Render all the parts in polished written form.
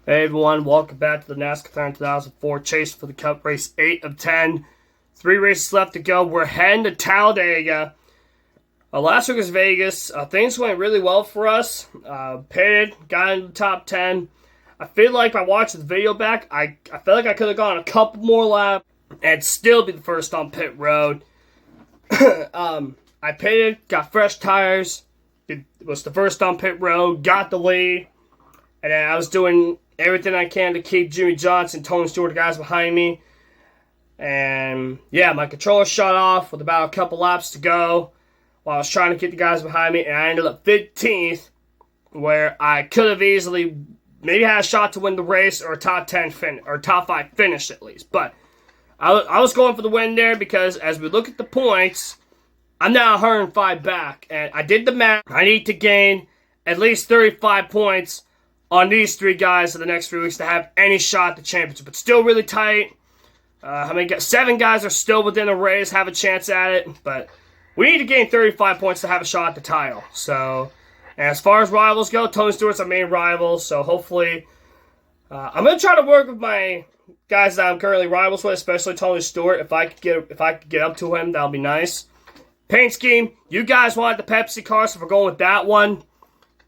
Hey everyone, welcome back to the NASCAR 2004 Chase for the Cup race 8 of 10. 3 races left to go. We're heading to Talladega. Last week was Vegas. Things went really well for us. Pitted, got into the top 10. I feel like by watching the video back, I feel like I could have gone a couple more laps and still be the first on pit road. I pitted, got fresh tires. It was the first on pit road, got the lead. And then I was doing everything I can to keep Jimmy Johnson, Tony Stewart, the guys behind me. And yeah, my controller shut off with about a couple laps to go while I was trying to keep the guys behind me. And I ended up 15th, where I could have easily maybe had a shot to win the race or a top 10 or top 5 finish at least. But I was going for the win there because as we look at the points, I'm now 105 back. And I did the math. I need to gain at least 35 points on these 3 guys for the next 3 weeks to have any shot at the championship. But still really tight. 7 guys are still within a race, have a chance at it. But we need to gain 35 points to have a shot at the title. So, and as far as rivals go, Tony Stewart's our main rival. So hopefully, I'm going to try to work with my guys that I'm currently rivals with, especially Tony Stewart. If I could get up to him, that'll be nice. Paint scheme, you guys wanted the Pepsi car, so we're going with that one.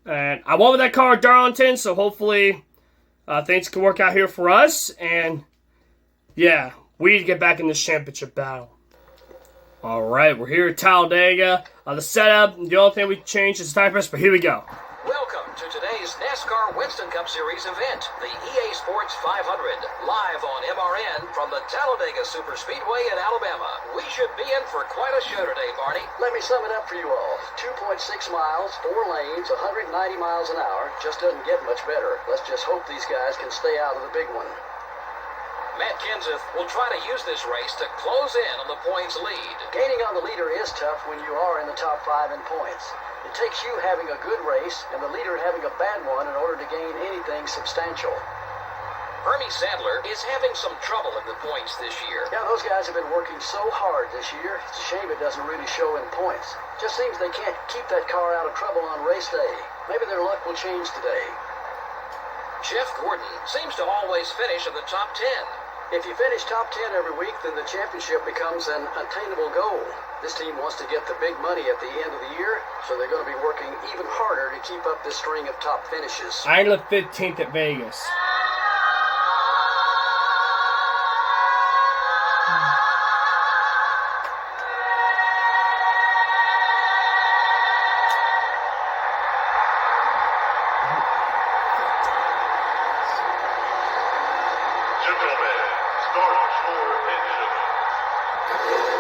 And I went with that car at Darlington, so hopefully things can work out here for us. And yeah, we need to get back in this championship battle. Alright, we're here at Talladega. The setup, the only thing we changed is the tire press, but here we go. Welcome to today's NASCAR Winston Cup Series event, the EA Sports 500, live on MRN from the Talladega Superspeedway in Alabama. We should be in for quite a show today, Barney. Let me sum it up for you all. 2.6 miles, 4 lanes, 190 miles an hour. Just doesn't get much better. Let's just hope these guys can stay out of the big one. Matt Kenseth will try to use this race to close in on the points lead. Gaining on the leader is tough when you are in the top 5 in points. It takes you having a good race and the leader having a bad one in order to gain anything substantial. Bernie Sandler is having some trouble in the points this year. Yeah, those guys have been working so hard this year. It's a shame it doesn't really show in points. Just seems they can't keep that car out of trouble on race day. Maybe their luck will change today. Jeff Gordon seems to always finish in the top 10. If you finish top 10 every week, then the championship becomes an attainable goal. This team wants to get the big money at the end of the year, so they're going to be working even harder to keep up this string of top finishes. I ended up 15th at Vegas.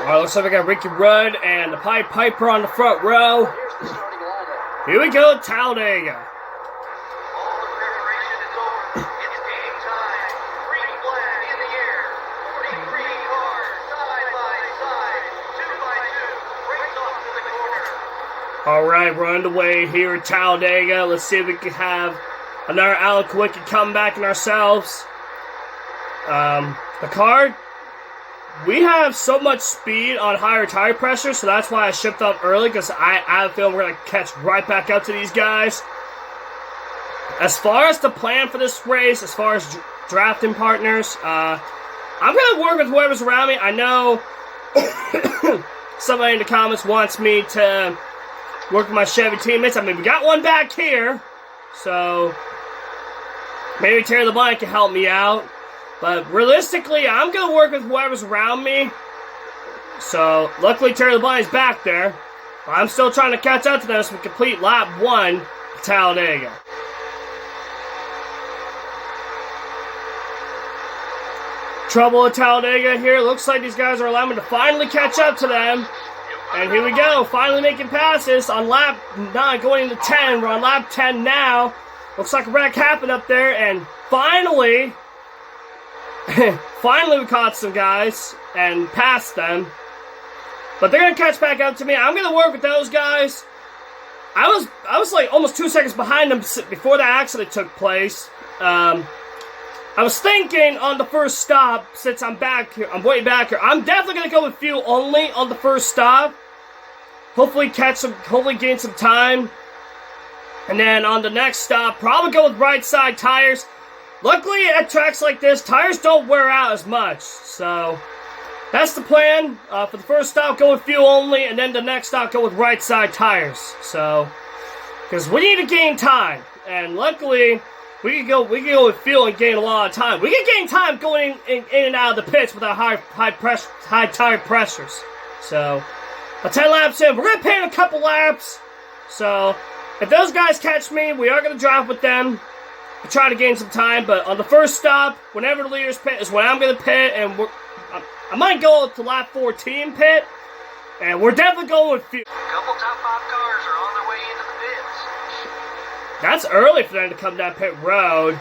Alright, looks like we got Ricky Rudd and the Pied Piper on the front row. Here's the starting lineup. Here we go, Talladega. All the preparation is over. It's game time. Green flag in the air. 43 cars, side by side, 2 by 2. Race off to the corner. Alright, we're underway here at Talladega. Let's see if we can have another Alan Kwiatkowski comeback in ourselves. The car, we have so much speed on higher tire pressure, so that's why I shipped up early, because I have a feeling we're going to catch right back up to these guys. As far as the plan for this race, as far as drafting partners, I'm going to work with whoever's around me. I know somebody in the comments wants me to work with my Chevy teammates. I mean, we got one back here, so maybe Terry LeBlanc can help me out. But realistically, I'm going to work with whoever's around me. So, luckily Terry LeBlanc is back there. But I'm still trying to catch up to them so we complete lap 1 at Talladega. Trouble at Talladega here. Looks like these guys are allowing me to finally catch up to them. And here we go. Finally making passes on lap 9 going into 10. We're on lap 10 now. Looks like a wreck happened up there. And finally... finally we caught some guys and passed them, but they're gonna catch back up to me. I'm gonna work with those guys. I was like almost 2 seconds behind them before the accident took place. I was thinking on the first stop, since I'm back here, I'm way back here, I'm definitely gonna go with fuel only on the first stop. Hopefully gain some time. And then on the next stop, probably go with right side tires. luckily at tracks like this, tires don't wear out as much. So that's the plan. For the first stop, go with fuel only, and then the next stop, go with right side tires. So, because we need to gain time, and luckily we can go with fuel and gain a lot of time. We can gain time going in and out of the pits without high tire pressures. So, 10 laps in, we're gonna pay in a couple laps. So, if those guys catch me, we are gonna drive with them to try to gain some time. But on the first stop, whenever the leaders pit is when I'm gonna pit, and I might go to lap 14 pit, and we're definitely going with fuel. A couple top 5 cars are on their way into the pits. That's early for them to come down pit road.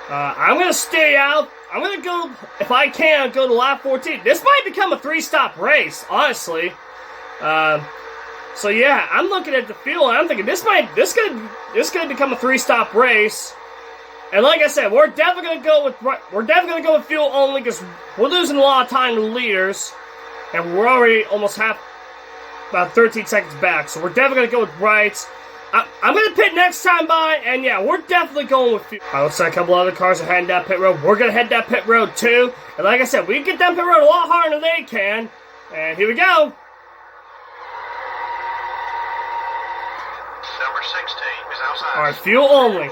I'm going to stay out. I'm going to go, if I can, go to lap 14. This might become a 3-stop race, honestly. So yeah, I'm looking at the field, and I'm thinking this could become a 3-stop race. And like I said, we're definitely gonna go with fuel only because we're losing a lot of time to the leaders, and we're already almost about 13 seconds back. So we're definitely gonna go with rights. I'm gonna pit next time by, and yeah, we're definitely going with fuel. Looks like a couple other cars are heading down pit road. We're gonna head down pit road too. And like I said, we can get down pit road a lot harder than they can. And here we go. Number 16 is outside. All right, fuel only.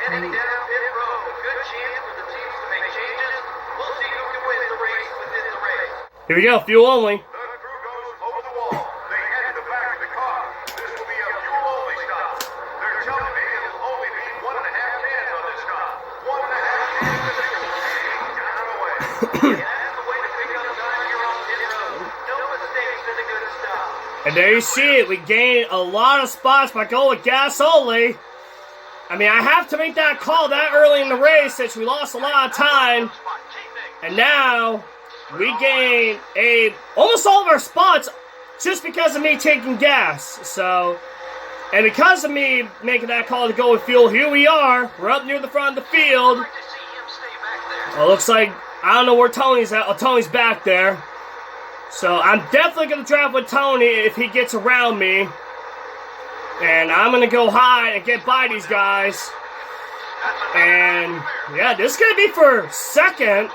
Heading down pit road. Good chance for the teams to make changes. We'll see who can win the race within the race. Here we go, fuel only. The crew goes over the wall. They head to the back of the car. This will be a fuel-only stop. They're telling me it'll only be 1.5 cans on this stop. 1.5 cans of fuel. Down and away. That's the way to pick up time here on pit road. No mistakes in a good stop. And there you see it. We gained a lot of spots by going with gas only. I mean, I have to make that call that early in the race since we lost a lot of time. And now we gain almost all of our spots just because of me taking gas. So, and because of me making that call to go with fuel, here we are. We're up near the front of the field. Well, it looks like, I don't know where Tony's at. Oh, Tony's back there. So I'm definitely going to drive with Tony if he gets around me. And I'm going to go high and get by these guys. And yeah, this is going to be for second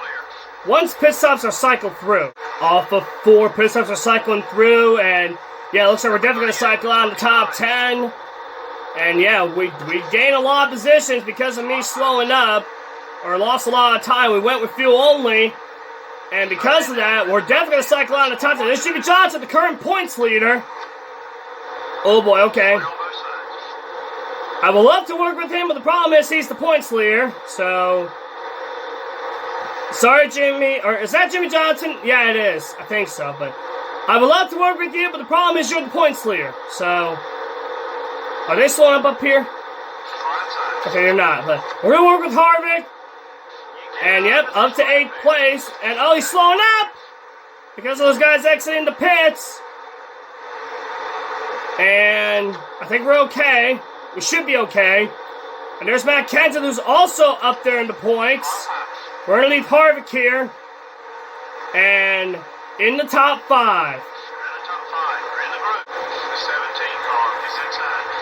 once pit stops are cycled through. Off of 4 pit stops are cycling through. And yeah, it looks like we're definitely going to cycle out in the top 10. And yeah, we gained a lot of positions because of me slowing up. Or lost a lot of time. We went with fuel only. And because of that, we're definitely going to cycle out in the top 10. There's Jimmy Johnson, the current points leader. Oh boy, okay. I would love to work with him, but the problem is he's the points leader, so... Sorry, Jimmy, or is that Jimmy Johnson? Yeah, it is. I think so, but... I would love to work with you, but the problem is you're the points leader, so... Are they slowing up here? Okay, they're not, but... We're gonna work with Harvick. And yep, up to 8th place. And oh, he's slowing up! Because of those guys exiting the pits. And I think we're okay. We should be okay. And there's Matt Kenseth, who's also up there in the points. We're going to leave Harvick here. And in the top 5.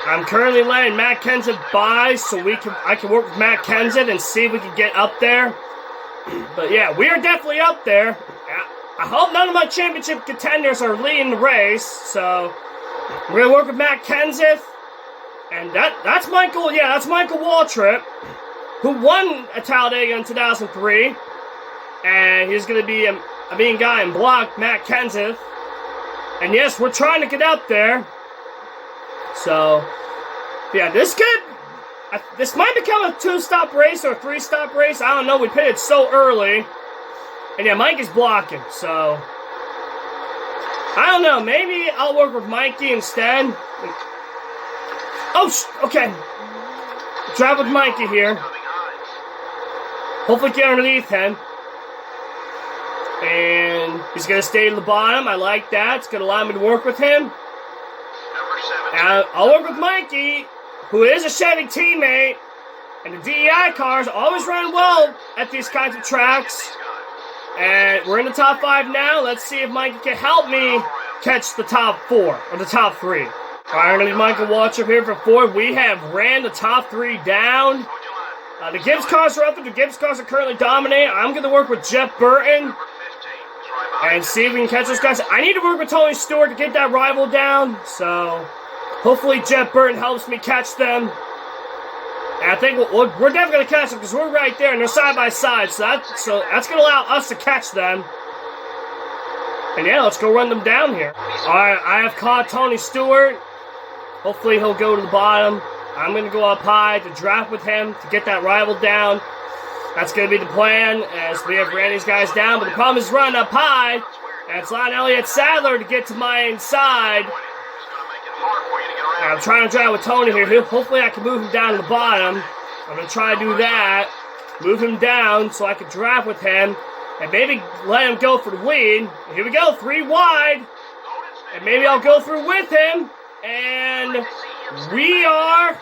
I'm currently letting Matt Kenseth by so I can work with Matt Kenseth and see if we can get up there. But yeah, we are definitely up there. I hope none of my championship contenders are leading the race. So we're going to work with Matt Kenseth. And that's Michael Waltrip, who won a Talladega in 2003. And he's going to be a main guy in block, Matt Kenseth. And yes, we're trying to get up there. So, yeah, this might become a 2-stop race or a 3-stop race. I don't know. We pitted so early. And yeah, Mike is blocking. So, I don't know. Maybe I'll work with Mikey instead. Oh, okay. Drive with Mikey here. Hopefully get underneath him. And he's going to stay to the bottom. I like that. It's going to allow me to work with him. And I'll work with Mikey, who is a Chevy teammate. And the DEI cars always run well at these kinds of tracks. And we're in the top 5 now. Let's see if Mikey can help me catch the top 4, or the top 3. Finally, Michael Waltrip here for Ford. We have ran the top 3 down. The Gibbs cars are up, and the Gibbs cars are currently dominating. I'm going to work with Jeff Burton and see if we can catch those guys. I need to work with Tony Stewart to get that rival down, so hopefully Jeff Burton helps me catch them. And I think we're definitely going to catch them because we're right there and they're side by side, so that's going to allow us to catch them. And yeah, let's go run them down here. Alright, I have caught Tony Stewart. Hopefully he'll go to the bottom. I'm going to go up high to draft with him to get that rival down. That's going to be the plan as we have ran these guys down. But the problem is running up high. And it's allowing Elliott Sadler to get to my inside. And I'm trying to drive with Tony here. Hopefully I can move him down to the bottom. I'm going to try to do that. Move him down so I can draft with him. And maybe let him go for the lead. Here we go, 3 wide. And maybe I'll go through with him. And we are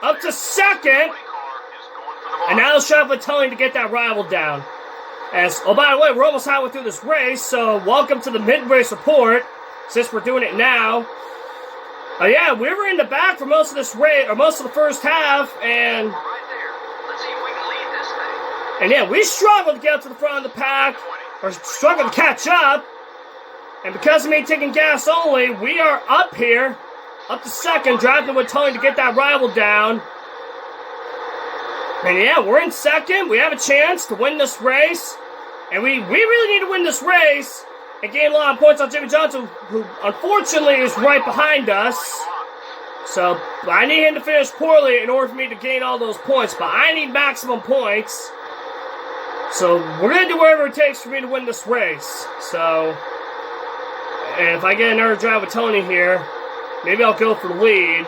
up to second. And now let's try with Tony to get that rival down. Oh, by the way, we're almost halfway through this race. So welcome to the mid-race report. Since we're doing it now. Yeah, we were in the back for most of this race, or most of the first half. And yeah, we struggled to get up to the front of the pack, or struggled to catch up. And because of me taking gas only, we are up here, up to second, drafting with Tony to get that rival down. And yeah, we're in second. We have a chance to win this race. And we really need to win this race and gain a lot of points on Jimmy Johnson, who unfortunately is right behind us. So I need him to finish poorly in order for me to gain all those points. But I need maximum points. So we're going to do whatever it takes for me to win this race. So, and if I get another drive with Tony here, maybe I'll go for the lead.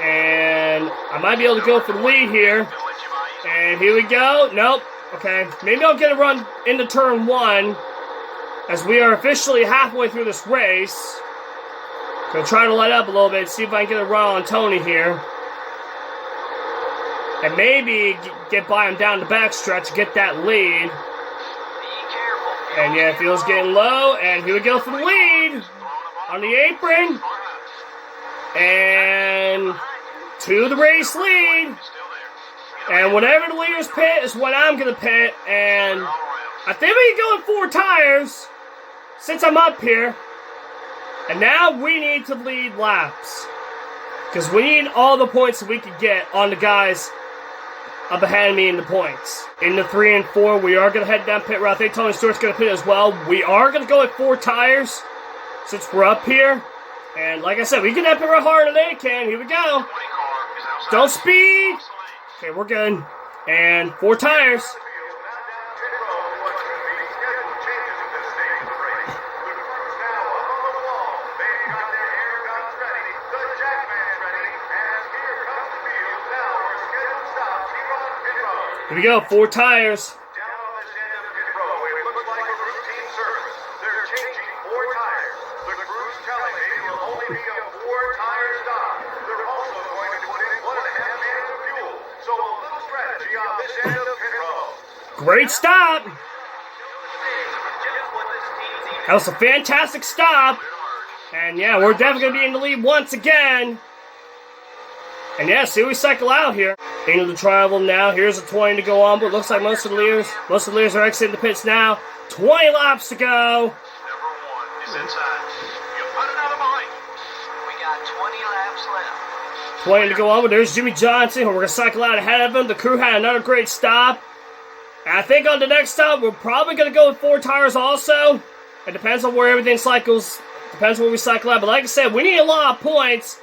And I might be able to go for the lead here. And here we go. Nope. Okay. Maybe I'll get a run into turn 1 as we are officially halfway through this race. Gonna try to let up a little bit, see if I can get a run on Tony here. And maybe get by him down the backstretch, get that lead. And yeah, feels getting low. And here we go for the lead on the apron. And to the race lead. And whenever the leaders pit is when I'm going to pit. And I think we can go in 4 tires since I'm up here. And now we need to lead laps. Because we need all the points that we can get on the guys up ahead of me in the points. In the 3 and 4, we are going to head down pit route. I think Tony Stewart's going to pit as well. We are going to go at 4 tires since we're up here. And like I said, we can pit route harder than they can. Here we go. Don't speed. Okay, we're good. And 4 tires. Here we go, 4 tires. Great stop. That was a fantastic stop. And yeah, we're definitely going to be in the lead once again. And yeah, see we cycle out here. Into the trial now. Here's a 20 to go on, but it looks like most of the leaders are exiting the pits now. 20 laps to go. Number 1 is inside. You put another behind. We got 20 laps left. 20 to go on, but there's Jimmy Johnson, who we're going to cycle out ahead of him. The crew had another great stop. And I think on the next stop, we're probably going to go with 4 tires also. It depends on where everything cycles. Depends where we cycle out. But like I said, we need a lot of points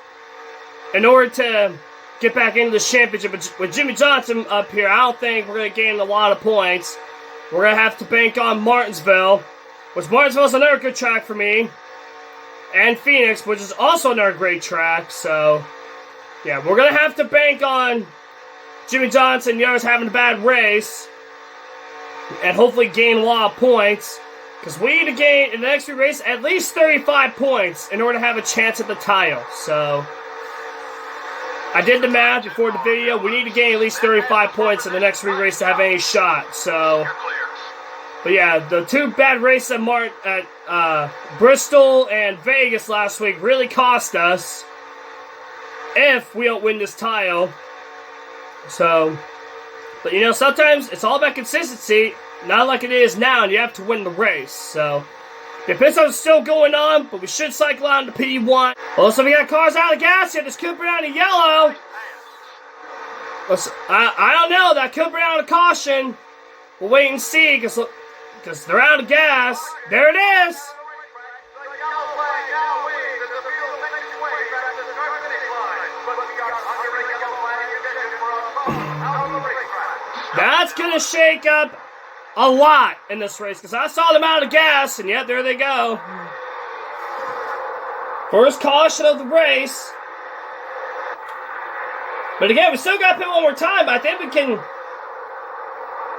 in order to get back into the championship. But with Jimmy Johnson up here, I don't think we're going to gain a lot of points. We're going to have to bank on Martinsville, which Martinsville is another good track for me. And Phoenix, which is also another great track. So, yeah, we're going to have to bank on Jimmy Johnson and the others having a bad race. And hopefully gain a lot of points. Because we need to gain, in the next few races, at least 35 points in order to have a chance at the title. So, I did the math before the video. We need to gain at least 35 points in the next 3 races to have any shot. So, But yeah, the two bad races at Bristol and Vegas last week really cost us if we don't win this title. So, but you know, sometimes it's all about consistency, not like it is now, and you have to win the race. So, the pit stop's still going on, but we should cycle out into P1. Also, we got cars out of gas here. This could be down to yellow. I don't know. That could be down to caution. We'll wait and see, because they're out of gas. There it is. That's going to shake up a lot in this race, because I saw them out of gas, and yet there they go. First caution of the race. But again, we still got to pit one more time, but I think we can...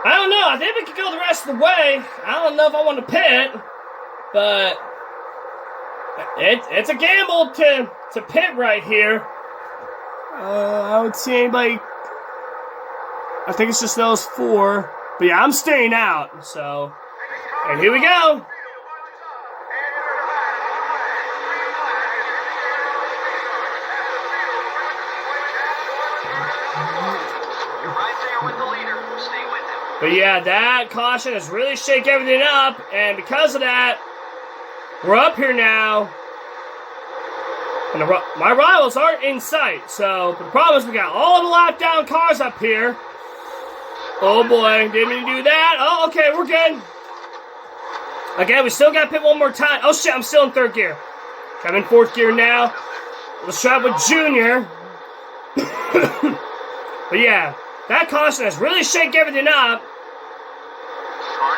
I don't know, I think we can go the rest of the way. I don't know if I want to pit, but... It's a gamble to pit right here. I don't see anybody... I think it's just those four. But yeah, I'm staying out, so... And here we go! But yeah, that caution has really shaken everything up, and because of that, we're up here now. And my rivals aren't in sight, so the problem is we got all the lap down cars up here. Oh boy, didn't mean to do that. Oh, okay, we're good. Again, we still got to pit one more time. Oh shit, I'm still in third gear. I'm in fourth gear now. Let's try it with Junior. But yeah, that caution has really shaken everything up.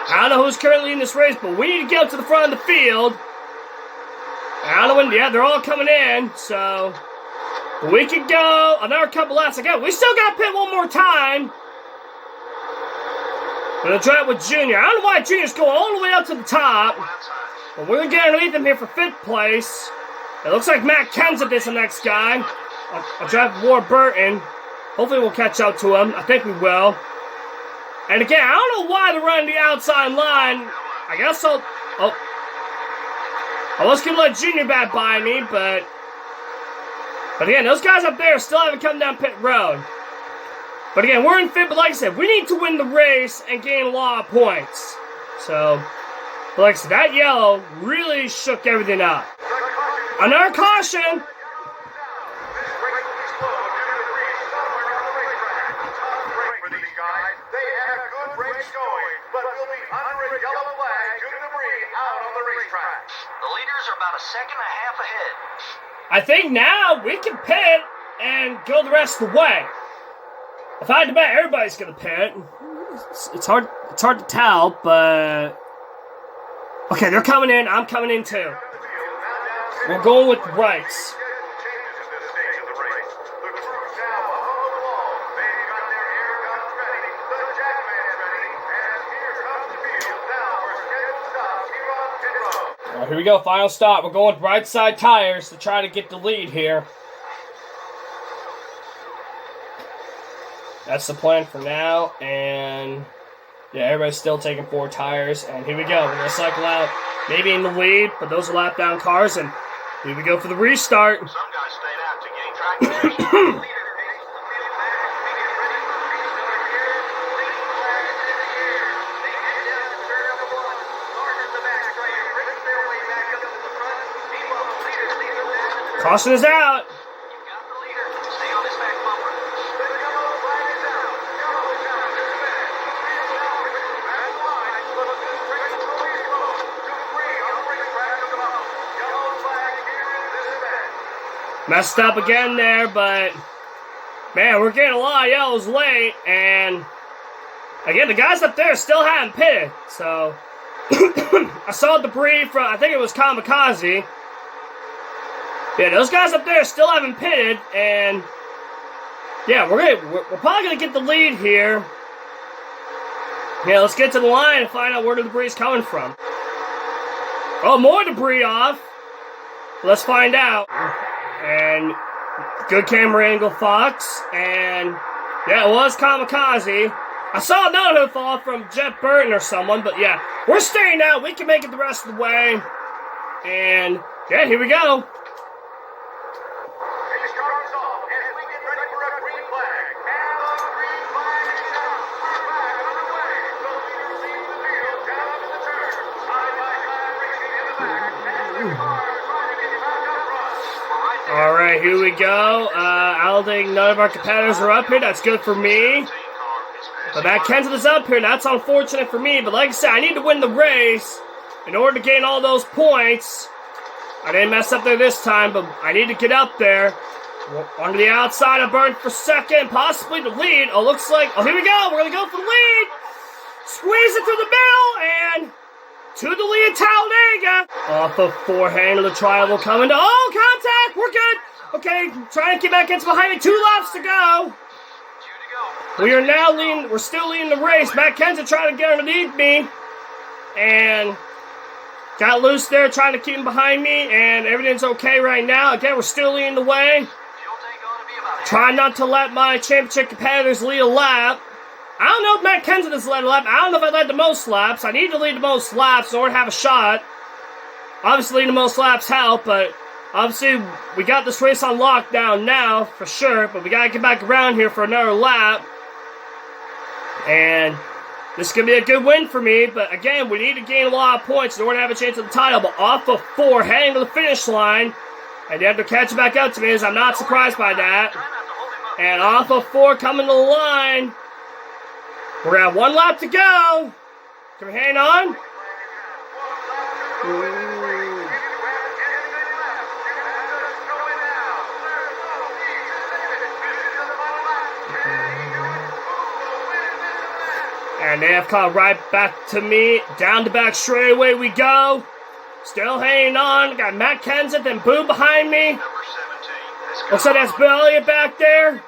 I don't know who's currently in this race, but we need to get up to the front of the field. I don't know when, yeah, they're all coming in, so we could go another couple laps. Again, we still got to pit one more time. We're going to try it with Junior. I don't know why Junior's going all the way up to the top, but we're going to get underneath him here for 5th place. It looks like Matt Kenseth is the next guy. I'll drive Ward Burton. Hopefully we'll catch up to him. I think we will. And again, I don't know why they're running the outside line. I guess I'll... Oh. I was going to let Junior bat by me, but again, those guys up there still haven't come down pit road. But again, we're in 5th, but like I said, we need to win the race and gain a lot of points. So, but like I said, that yellow really shook everything up. Another caution! Second and a half ahead. I think now we can pit and go the rest of the way. If I had to bet, everybody's gonna pit. It's hard to tell, but okay, they're coming in. I'm coming in too. We're going with the rights. Here we go, final stop. We're going with right side tires to try to get the lead here. That's the plan for now, and yeah, everybody's still taking 4 tires, and here we go. We're going to cycle out, maybe in the lead, but those are lap down cars, and here we go for the restart. Some guys stayed out to getting track finish. Caution is out. Messed up again there, but man, we're getting a lot of yellows late, and again, the guys up there still haven't pitted, so I saw debris from, I think it was Kamikaze. Yeah, those guys up there still haven't pitted, and yeah, we're probably gonna get the lead here. Yeah, let's get to the line and find out where the debris is coming from. Oh, more debris off. Let's find out. And good camera angle, Fox, and yeah, it was Kamikaze. I saw another hook fall from Jeff Burton or someone, but yeah, we're staying out. We can make it the rest of the way. And yeah, here we go. Race cars off as we get ready for a green flag. And the green flag is out. We're back underway. The leader leads the field down to the turn. Side by side racing in the back. And the cars targeting back up front. All right, here we go. I don't think none of our competitors are up here. That's good for me. But Matt Kenseth is up here. That's unfortunate for me. But like I said, I need to win the race in order to gain all those points. I didn't mess up there this time, but I need to get up there. Onto the outside, I burned for second, possibly the lead. Oh, looks like, oh, here we go. We're going to go for the lead. Squeeze it through the middle, and to the lead, Talladega. Off of forehand of the triangle coming to, oh, contact. We're good. Okay, trying to get back into behind me. 2 laps to go. We are now leading, we're still leading the race. Matt Kenseth trying to get underneath me. And got loose there, trying to keep him behind me. And everything's okay right now. Again, we're still leading the way. Trying not to let my championship competitors lead a lap. I don't know if Matt Kenseth has led a lap. I don't know if I led the most laps. I need to lead the most laps in order to have a shot. Obviously, leading the most laps help, but obviously, we got this race on lockdown now, for sure, but we got to get back around here for another lap. And this is going to be a good win for me, but again, we need to gain a lot of points in order to have a chance at the title. But off of 4, heading to the finish line, and you have to catch back up to me, as I'm not surprised by that. And off of 4, coming to the line, we're going to have 1 lap to go. Can we hang on? And they have come right back to me. Down the back straightaway we go. Still hanging on. Got Matt Kenseth and Boo behind me. Looks like that's Bill Elliott back there.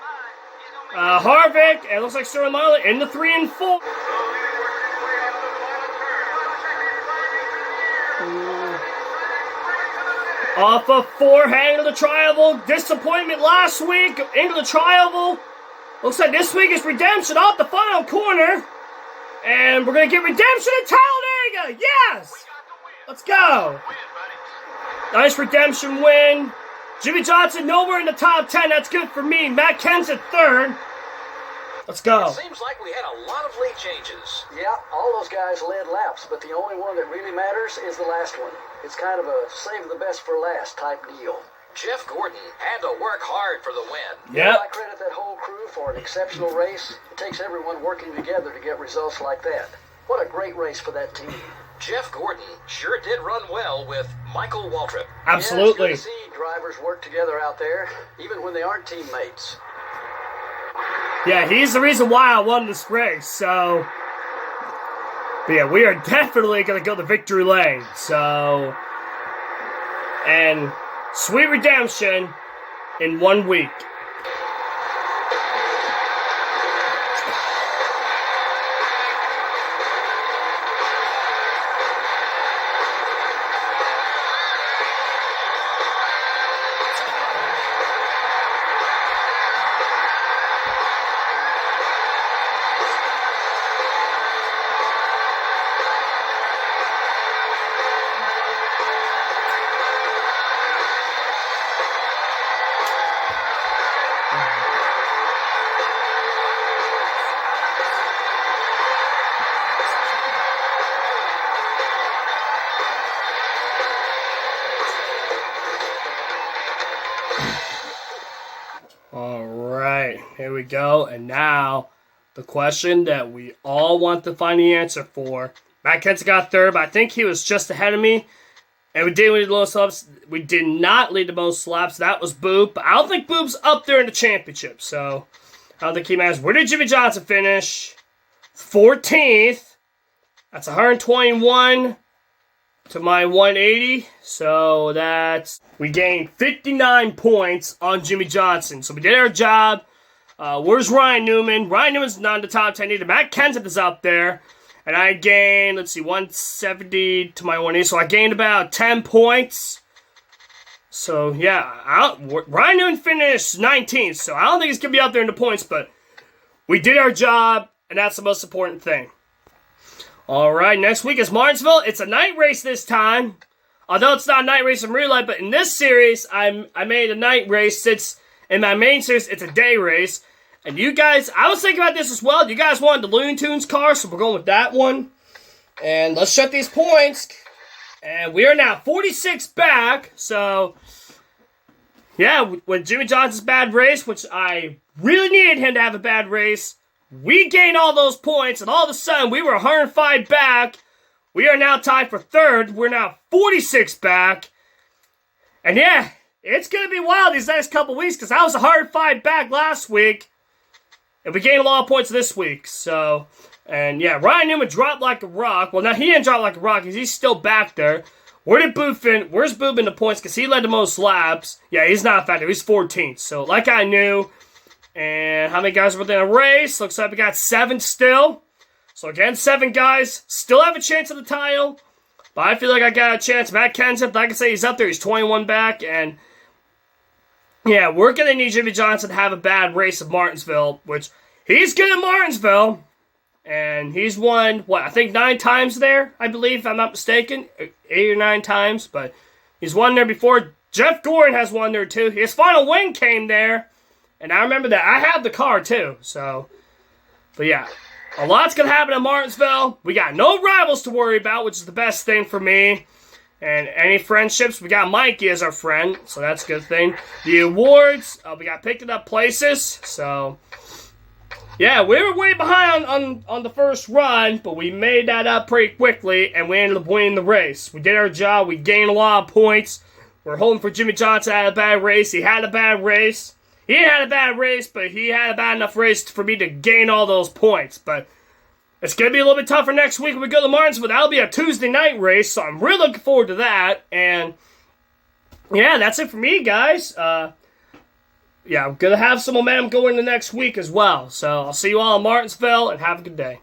Harvick. And looks like Sterling Marley in the 3 and 4. Off of 4, hanging to the triangle. Disappointment last week into the triangle. Looks like this week is redemption off the final corner. And we're going to get redemption at Talladega! Yes! Let's go! Nice redemption win. Jimmy Johnson nowhere in the top 10. That's good for me. Matt Kenseth 3rd. Let's go. It seems like we had a lot of lead changes. Yeah, all those guys led laps, but the only one that really matters is the last one. It's kind of a save the best for last type deal. Jeff Gordon had to work hard for the win. Yep. I credit that whole crew for an exceptional race. It takes everyone working together to get results like that. What a great race for that team. Jeff Gordon sure did run well with Michael Waltrip. Absolutely. Yeah, it's good to see drivers work together out there, even when they aren't teammates. Yeah, he's the reason why I won this race, so. But yeah, we are definitely going to go the victory lane, so. And sweet redemption in 1 week. Here we go, and now the question that we all want to find the answer for. Matt Kenseth got 3rd, but I think he was just ahead of me. And we did lead the most laps. We did not lead the most laps. That was Boop. But I don't think Boop's up there in the championship, so I don't think he matters. Where did Jimmy Johnson finish? 14th. That's 121 to my 180. So that's, we gained 59 points on Jimmy Johnson. So we did our job. Where's Ryan Newman? Ryan Newman's not in the top 10 either. Matt Kenseth is up there. And I gained, 170 to my 180. So I gained about 10 points. So, yeah. Ryan Newman finished 19th. So I don't think he's going to be up there in the points. But we did our job. and that's the most important thing. All right, next week is Martinsville. It's a night race this time. Although it's not a night race in real life, but in this series, I made a night race since in my main series, it's a day race. And you guys, I was thinking about this as well. You guys wanted the Looney Tunes car, so we're going with that one. And let's check these points. And we are now 46 back. So, yeah, with Jimmy Johnson's bad race, which I really needed him to have a bad race, we gained all those points, and all of a sudden, we were 105 back. We are now tied for third. We're now 46 back. And yeah, it's going to be wild these next couple weeks, because I was 105 back last week. And we gained a lot of points this week. So, and yeah, Ryan Newman dropped like a rock. Well, now he didn't drop like a rock because he's still back there. Where's Boob in the points? Because he led the most laps. Yeah, he's not a factor. He's 14th. So, like I knew. And how many guys were in a race? Looks like we got 7 still. So, again, 7 guys. Still have a chance at the title. But I feel like I got a chance. Matt Kenseth, like I say, he's up there. He's 21 back. And yeah, we're going to need Jimmy Johnson to have a bad race at Martinsville, which he's good at Martinsville. And he's won, I think 9 times there, I believe, if I'm not mistaken. 8 or 9 times, but he's won there before. Jeff Gordon has won there, too. His final win came there, and I remember that. I have the car, too, so. But yeah, a lot's going to happen at Martinsville. We got no rivals to worry about, which is the best thing for me. And any friendships, we got Mikey as our friend, so that's a good thing. The awards, we got picking up places, so yeah, we were way behind on the first run, but we made that up pretty quickly, and we ended up winning the race. We did our job, we gained a lot of points. We're hoping for Jimmy Johnson to have a bad race. He had a bad race. He didn't have a bad race, but he had a bad enough race for me to gain all those points, but it's going to be a little bit tougher next week when we go to Martinsville. That'll be a Tuesday night race, so I'm really looking forward to that. And yeah, that's it for me, guys. Yeah, I'm going to have some momentum going into next week as well. So I'll see you all in Martinsville, and have a good day.